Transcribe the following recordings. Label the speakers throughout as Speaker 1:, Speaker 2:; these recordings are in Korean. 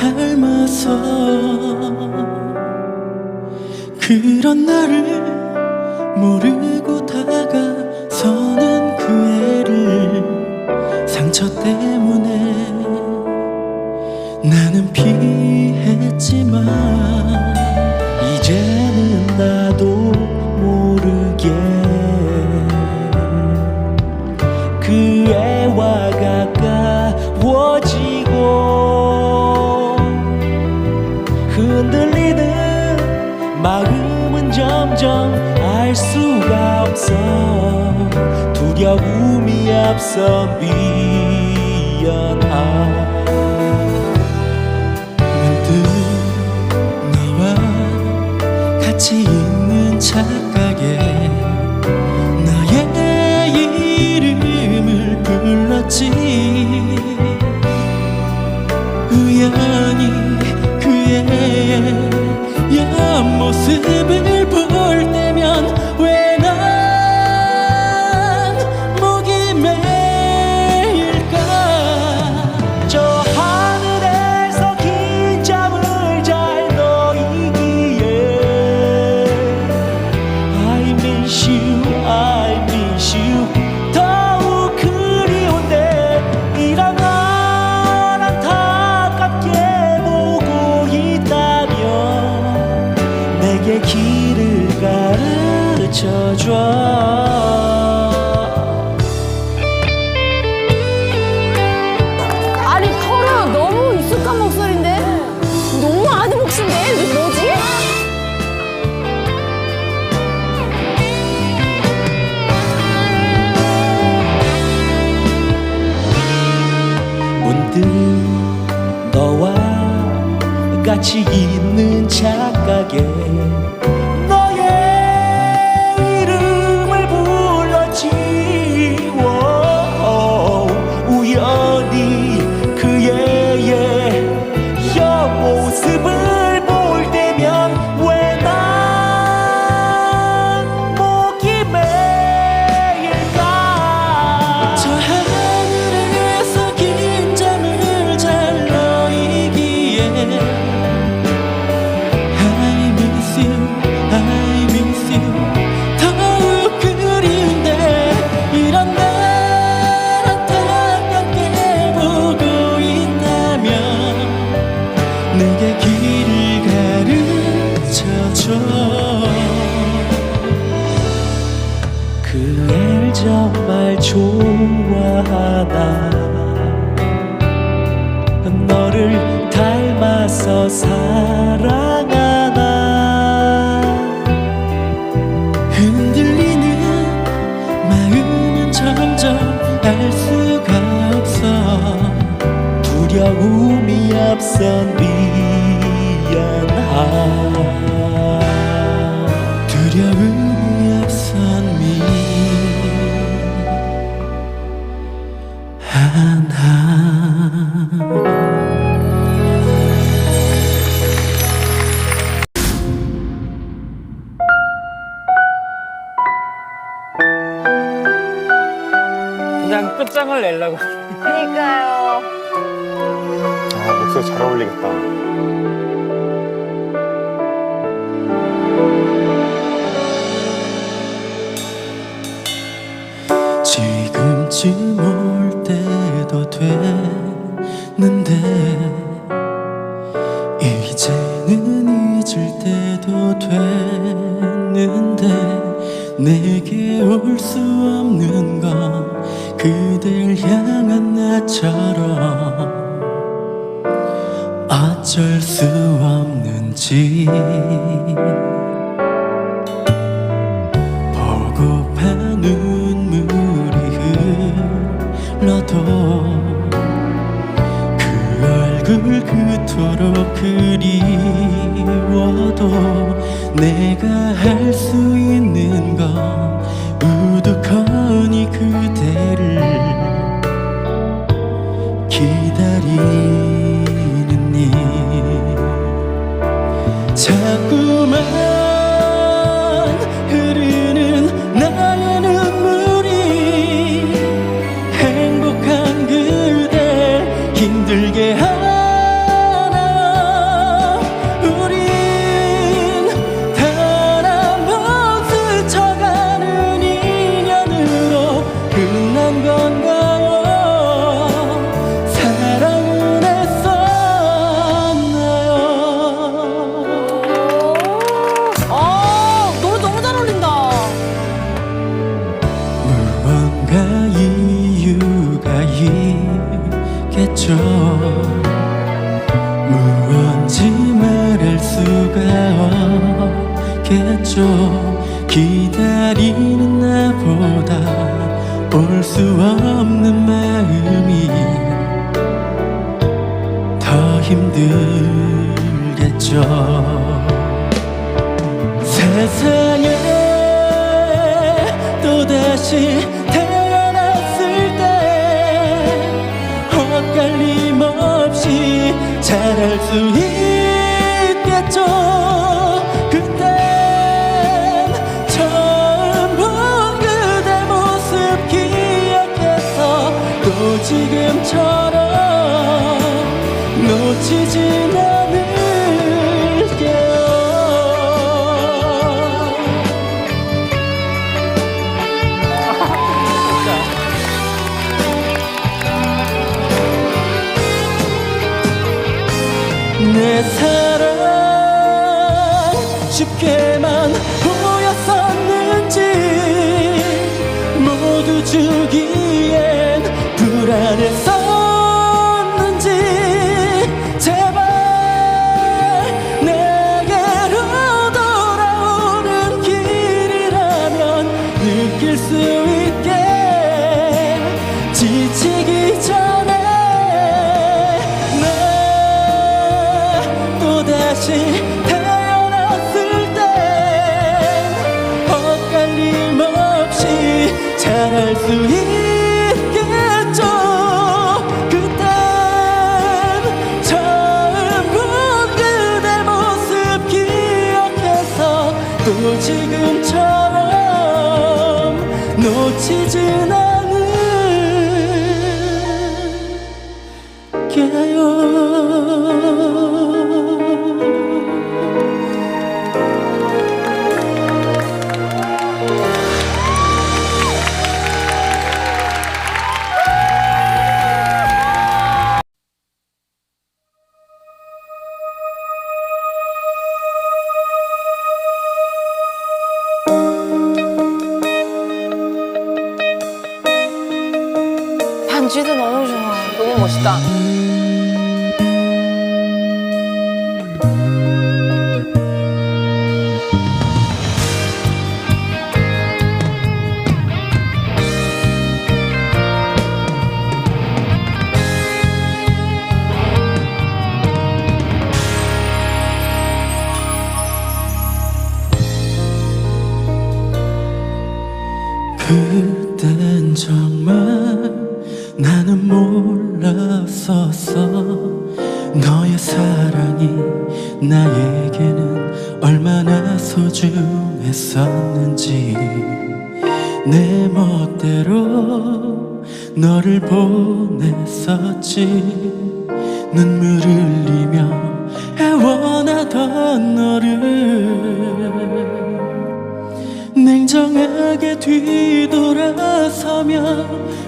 Speaker 1: 닮아서 그런 나를 모르고 다가서는 그 애를 상처 때문에 나는 피했지만 이제는 나도 모르게 그 애와 가까워지고 흔들리는 마음은 점점 알 수가 없어 두려움이 앞서 미안함 문득 너와 같이 있는 착각에 나의 이름을 불렀지 우연히 그의 옆모습을 볼 때면 왜 난 목이 메일까 저 하늘에서 긴 잠을 잘 너이기에 I miss you, I miss you 더욱 그리운데 이런 걸 안타깝게 보고 있다면 내게 길을 가르쳐줘
Speaker 2: 아니 털아 너무 익숙한 목소리인데 너무 아는 목소리인데 뭐지?
Speaker 1: 문득 너와 같이 있는 착각에 너의 이름을 불렀지 우연히 그의 옆모습을 볼 때면 왜 난 목이 메일까 저 하늘에서 긴 잠을 잘 너이기에 I miss you, I miss you 더욱 그리운데 이런 날 안타깝게 보고 있다면 내게 길을 가르쳐줘 그 애를 정말 좋아하나 너를 닮아서 사랑하나 흔들리는 마음은 점점 알 수가 없어 두려움이 앞선 미안함 두려움이 앞선 미안함
Speaker 3: 그냥 끝장을 내려고.
Speaker 2: 그러니까요.
Speaker 4: 아, 목소리 잘 어울리겠다.
Speaker 1: 지금쯤 올 때도 됐는데 이제는 잊을 때도 됐는데 내게 올 수 없는 건 그댈 향한 나처럼 어쩔 수 없는지 보고파 눈물이 흘러도 그 얼굴 그토록 그리워도 내가 할 수 있는 건 우두커니 그대를 기다리는 일 자꾸만 흐르는 나의 눈물이 행복한 그댈 힘들게 하나 수가 없겠죠. 기다리는 나보다 올 수 없는 마음이 더 힘들겠죠. 세상에 또다시 태어났을 때 헛갈림 없이 잘할 수 있겠죠. 그땐 처음 본 그대 모습 기억해서 또 지금처럼 놓치진 않을게요. 내 사랑 쉽게만 보였었는지 모두 주기엔 불안했었는지 제발 내게로 돌아오는 길이라면 느낄 수 있게 지치기 전에 다시 태어났을 땐 헛갈림 없이 잘할 수 있겠죠. 그땐 처음 본 그대 모습 기억해서 또 지금처럼 놓치진 않을게요.
Speaker 2: 반주도 너무 좋아.
Speaker 3: 너무 멋있다.
Speaker 1: 그땐 정말 나는 몰랐었어. 너의 사랑이 나에게는 얼마나 소중했었는지. 내 멋대로 너를 보냈었지. 눈물 흘리며 애원하던 너를 냉정하게 뒤돌아서며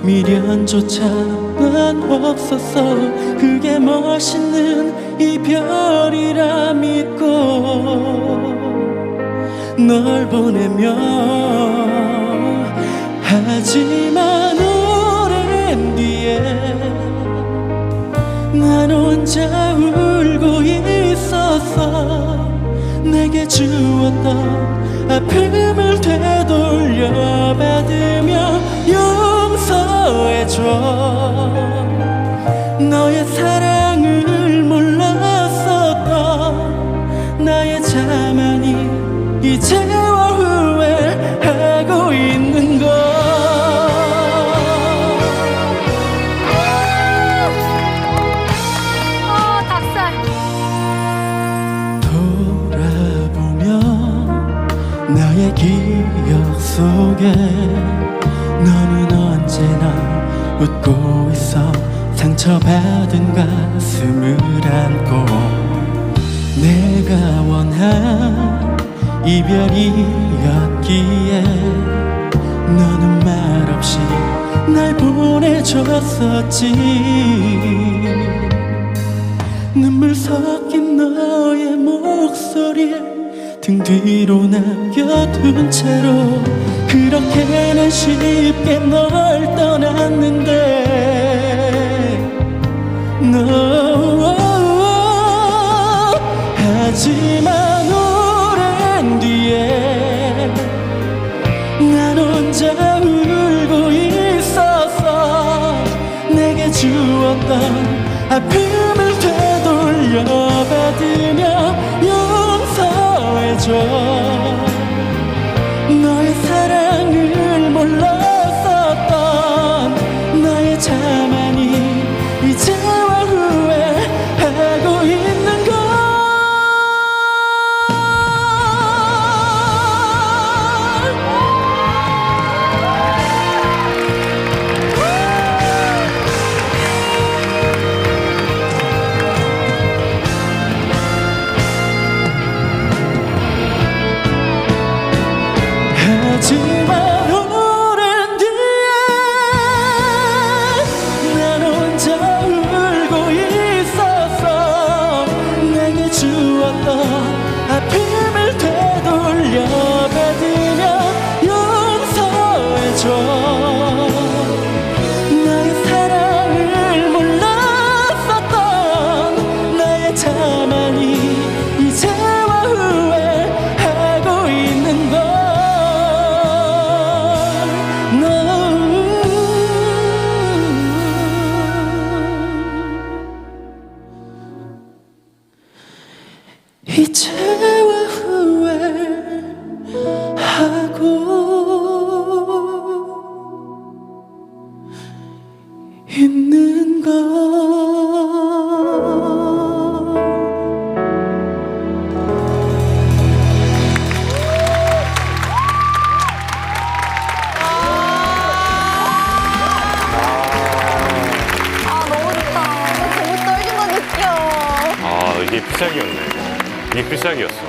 Speaker 1: 미련조차 난 없었어. 그게 멋있는 이별이라 믿고 널 보내며 하지만 오랜 뒤에 난 혼자 울고 있었어. 내게 주었던 아픔을 되돌려 받으며 용서해줘. 너의 사랑을 몰랐었던 나의 자만이 이제와 후회하고 있는 걸.
Speaker 2: 닭살.
Speaker 1: 나의 기억 속에 너는 언제나 웃고 있어. 상처받은 가슴을 안고 내가 원한 이별이었기에 너는 말없이 날 보내줬었지. 눈물 섞인 너의 목소리에 등 뒤로 남겨둔 채로 그렇게 난 쉽게 널 떠났는데 너 하지만 오랜 뒤에 난 혼자 울고 있었어. 내게 주었던 아픔을 되돌려 받으며 용서해줘. 너의 사랑을 몰랐었던 나의 자만이 이제와 후회하고 있는 걸. 하지만 오랜 뒤에 난 혼자 울고 있었어. 내게 주었던 아픔을 되돌려 받으며 용서해줘. 나의 사랑을 몰랐었던 나의 자만이 이제와 후회하고 있는 걸. 이제와 후회하고 있는 걸.
Speaker 2: 아, 너무 좋다. 너무 떨린 거 느껴.
Speaker 4: 아, 이게 필살기였네. 이게 필살기였어.